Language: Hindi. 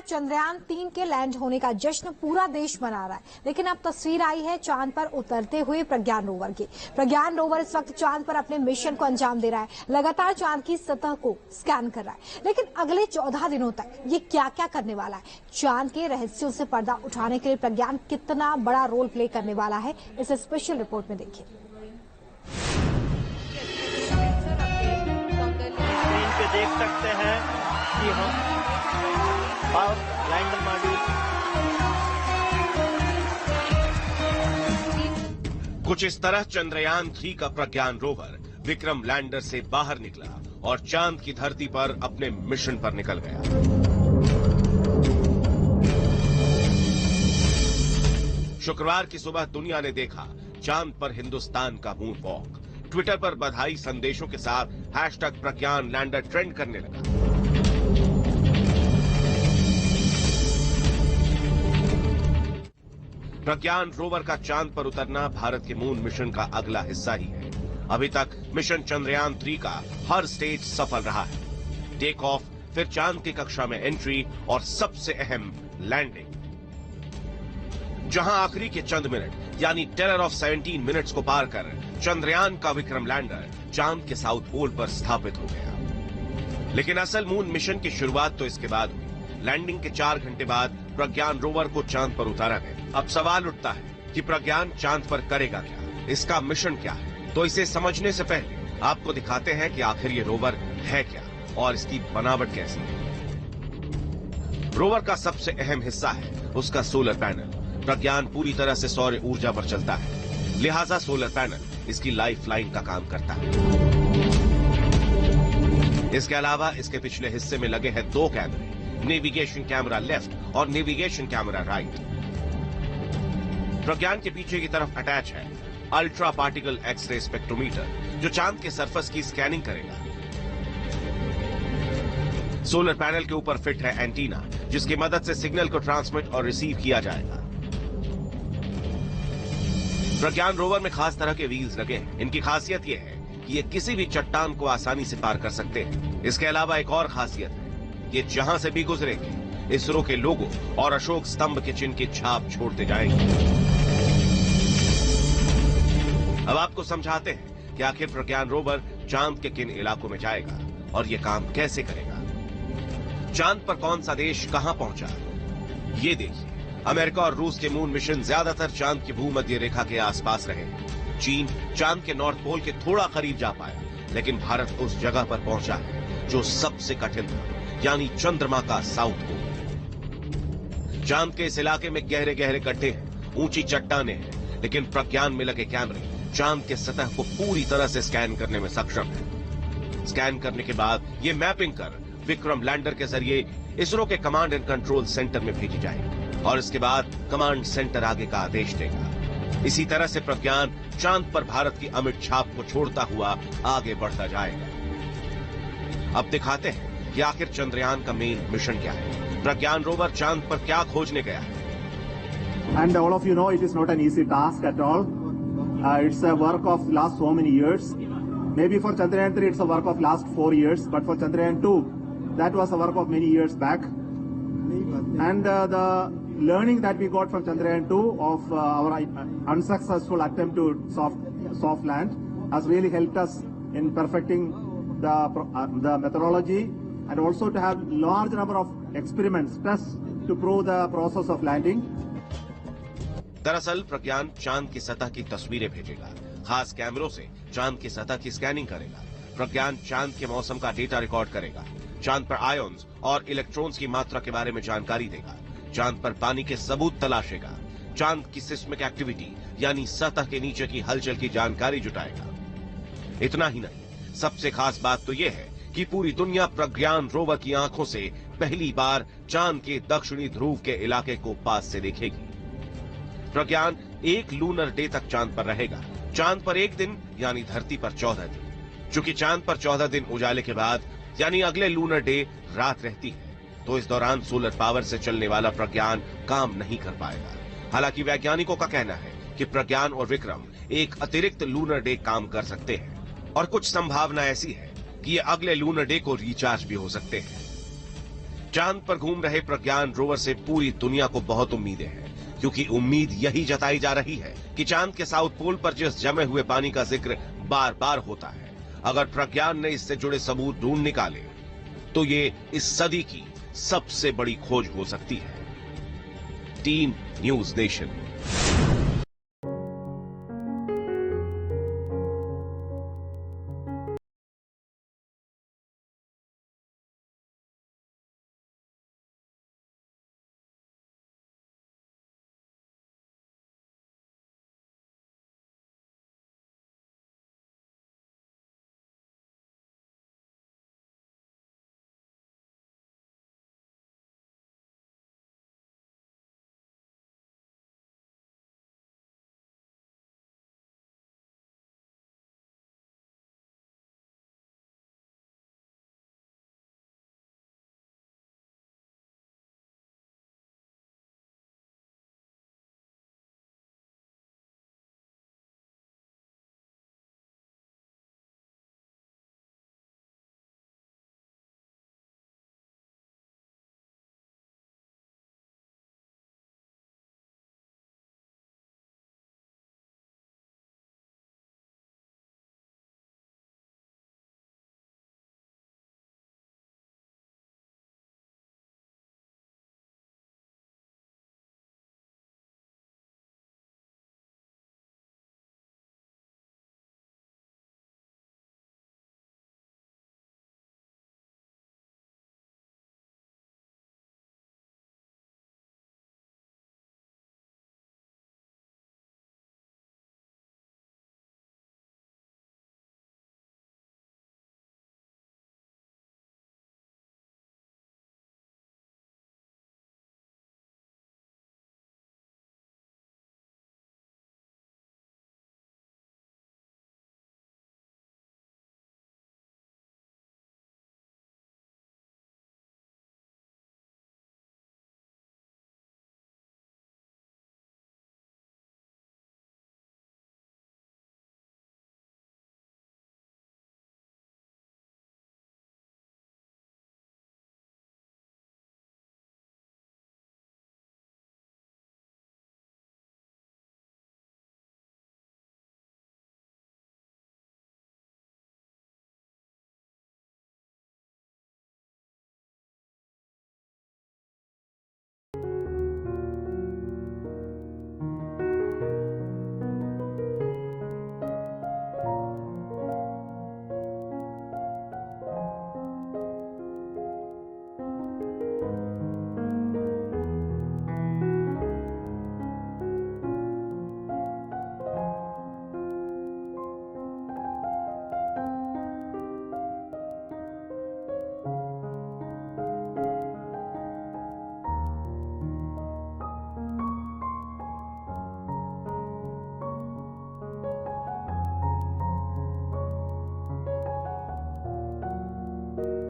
चंद्रयान-3 के लैंड होने का जश्न पूरा देश मना रहा है, लेकिन अब तस्वीर आई है चांद पर उतरते हुए प्रज्ञान रोवर की। प्रज्ञान रोवर इस वक्त चांद पर अपने मिशन को अंजाम दे रहा है, लगातार चांद की सतह को स्कैन कर रहा है। लेकिन अगले 14 दिनों तक ये क्या क्या करने वाला है, चांद के रहस्यों से पर्दा उठाने के लिए प्रज्ञान कितना बड़ा रोल प्ले करने वाला है, इसे स्पेशल रिपोर्ट में देखिए। देख सकते हैं कि हम लैंडर मॉड्यूल कुछ इस तरह चंद्रयान-3 का प्रज्ञान रोवर विक्रम लैंडर से बाहर निकला और चांद की धरती पर अपने मिशन पर निकल गया। शुक्रवार की सुबह दुनिया ने देखा चांद पर हिंदुस्तान का मून वॉक। ट्विटर पर बधाई संदेशों के साथ हैशटैग प्रज्ञान लैंडर ट्रेंड करने लगा। प्रज्ञान रोवर का चांद पर उतरना भारत के मून मिशन का अगला हिस्सा ही है। अभी तक मिशन चंद्रयान-3 का हर स्टेज सफल रहा है। टेक ऑफ, फिर चांद की कक्षा में एंट्री और सबसे अहम लैंडिंग, जहां आखिरी के चंद मिनट यानी टेरर ऑफ 17 मिनट्स को पार कर चंद्रयान का विक्रम लैंडर चांद के साउथ पोल पर स्थापित हो गया। लेकिन असल मून मिशन की शुरुआत तो इसके बाद हुई। लैंडिंग के 4 घंटे बाद प्रज्ञान रोवर को चांद पर उतारा गया। अब सवाल उठता है कि प्रज्ञान चांद पर करेगा क्या, इसका मिशन क्या है। तो इसे समझने से पहले आपको दिखाते हैं कि आखिर ये रोवर है क्या और इसकी बनावट कैसी है। रोवर का सबसे अहम हिस्सा है उसका सोलर पैनल। प्रज्ञान पूरी तरह से सौर ऊर्जा पर चलता है, लिहाजा सोलर पैनल इसकी लाइफ लाइन का काम करता है। इसके अलावा इसके पिछले हिस्से में लगे हैं 2 कैमरे, नेविगेशन कैमरा लेफ्ट और नेविगेशन कैमरा राइट। प्रज्ञान के पीछे की तरफ अटैच है अल्ट्रा पार्टिकल एक्सरे स्पेक्ट्रोमीटर, जो चांद के सरफेस की स्कैनिंग करेगा। सोलर पैनल के ऊपर फिट है एंटीना, जिसकी मदद से सिग्नल को ट्रांसमिट और रिसीव किया जाएगा। प्रज्ञान रोवर में खास तरह के व्हील्स लगे हैं। इनकी खासियत यह है कि ये किसी भी चट्टान को आसानी से पार कर सकते हैं। इसके अलावा एक और खासियत है, ये जहां से भी गुजरेंगे इसरो के लोगो और अशोक स्तंभ के चिन्ह की छाप छोड़ते जाएंगे। अब आपको समझाते हैं कि आखिर प्रज्ञान रोवर चांद के किन इलाकों में जाएगा और ये काम कैसे करेगा। चांद पर कौन सा देश कहां पहुंचा, ये देखिए। अमेरिका और रूस के मून मिशन ज्यादातर चांद की भूमध्य रेखा के आसपास रहे। चीन चांद के नॉर्थ पोल के थोड़ा करीब जा पाया, लेकिन भारत उस जगह पर पहुंचा है जो सबसे कठिन था, यानी चंद्रमा का साउथ पोल। चांद के इस इलाके में गहरे गहरे गड्ढे हैं, ऊंची चट्टानें हैं, लेकिन प्रज्ञान में लगे कैमरे चांद के सतह को पूरी तरह से स्कैन करने में सक्षम है। स्कैन करने के बाद ये मैपिंग कर विक्रम लैंडर के जरिए इसरो के कमांड एंड कंट्रोल सेंटर में भेजी जाएगी और इसके बाद कमांड सेंटर आगे का आदेश देगा। इसी तरह से प्रज्ञान चांद पर भारत की अमिट छाप को छोड़ता हुआ आगे बढ़ता जाएगा। अब दिखाते हैं कि आखिर चंद्रयान का मेन मिशन क्या है। प्रज्ञान रोवर चांद पर क्या खोजने गया है। And all of you know it is not an easy task at all. It's a work of last so many years. Maybe for Chandrayaan-3 it's a work of last 4 years, but for Chandrayaan-2 that was a work of many years back. And the learning that we got from Chandrayaan-2 of our unsuccessful attempt to soft land has really helped us in perfecting the methodology and also to have large number of experiments tests to prove the process of landing. दरअसल प्रज्ञान चांद की सतह की तस्वीरें भेजेगा, खास कैमरों से चांद की सतह की स्कैनिंग करेगा। प्रज्ञान चांद के मौसम का डेटा रिकॉर्ड करेगा, चांद पर आयन्स और इलेक्ट्रॉन्स की मात्रा के बारे में जानकारी देगा, चांद पर पानी के सबूत तलाशेगा, चांद की सिस्मिक एक्टिविटी यानी सतह के नीचे की हलचल की जानकारी जुटाएगा। इतना ही नहीं, सबसे खास बात तो यह है कि पूरी दुनिया प्रज्ञान रोवर की आंखों से पहली बार चांद के दक्षिणी ध्रुव के इलाके को पास से देखेगी। प्रज्ञान 1 लूनर डे तक चांद पर रहेगा। चांद पर 1 दिन यानी धरती पर 14 दिन। चूंकि चांद पर 14 दिन उजाले के बाद यानी अगले लूनर डे रात रहती है, तो इस दौरान सोलर पावर से चलने वाला प्रज्ञान काम नहीं कर पाएगा। हालांकि वैज्ञानिकों का कहना है कि प्रज्ञान और विक्रम एक अतिरिक्त लूनर डे काम कर सकते हैं और कुछ संभावना ऐसी है कि ये अगले लूनर डे को रिचार्ज भी हो सकते हैं। चांद पर घूम रहे प्रज्ञान रोवर से पूरी दुनिया को बहुत उम्मीदें हैं, क्योंकि उम्मीद यही जताई जा रही है कि चांद के साउथ पोल पर जिस जमे हुए पानी का जिक्र बार बार होता है, अगर प्रज्ञान ने इससे जुड़े सबूत ढूंढ निकाले तो ये इस सदी की सबसे बड़ी खोज हो सकती है। Team news nation.